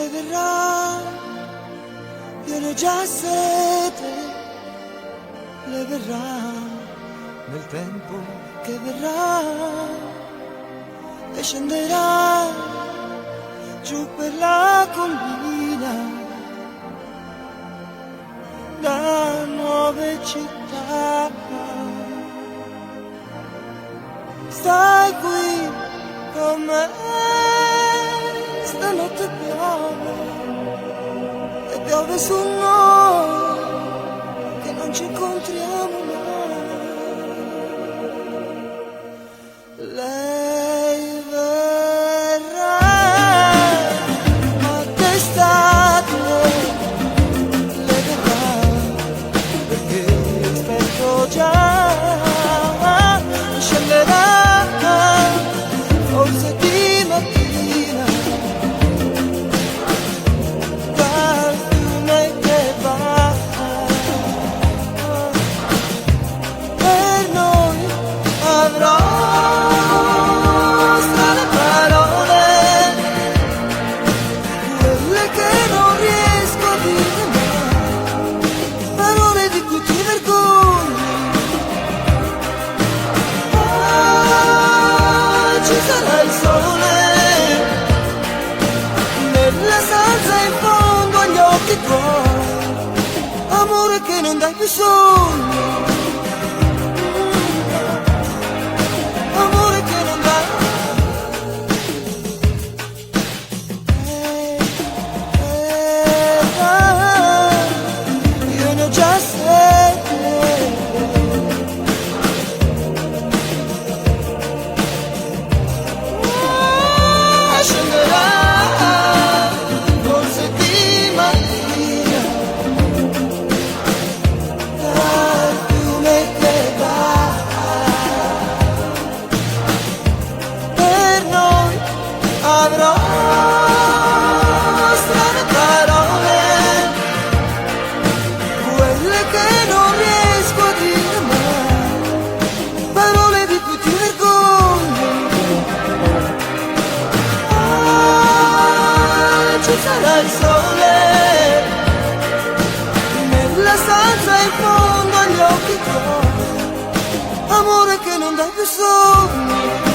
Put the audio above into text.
lei verrà, io ne ho già sete, lei verrà nel tempo che verrà e scenderà giù per la collina da nuove città. Stai qui con me, stanotte piove e piove su noi che non ci incontriamo mai. Lei verrà a d'estate, lei verrà perché aspetto già, scenderà forse di mattina dal fiume che va. Per noi avrò strane parole, quelle che non riesco a dire mai, parole di cui ti vergogni. Ci sarà il sole nella stanza in fondo agli occhi tuoi, amore che non dai più sogni, amore che non dai. Io ne ho già sete, scenderà forse di mattina dal fiume che va. Per noi avrò strane parole, quelle che non riesco a dire mai, parole di cui ti vergogni. Ci sarà il sole nella stanza in fondo agli occhi tuoi, amore che non dai più sogni.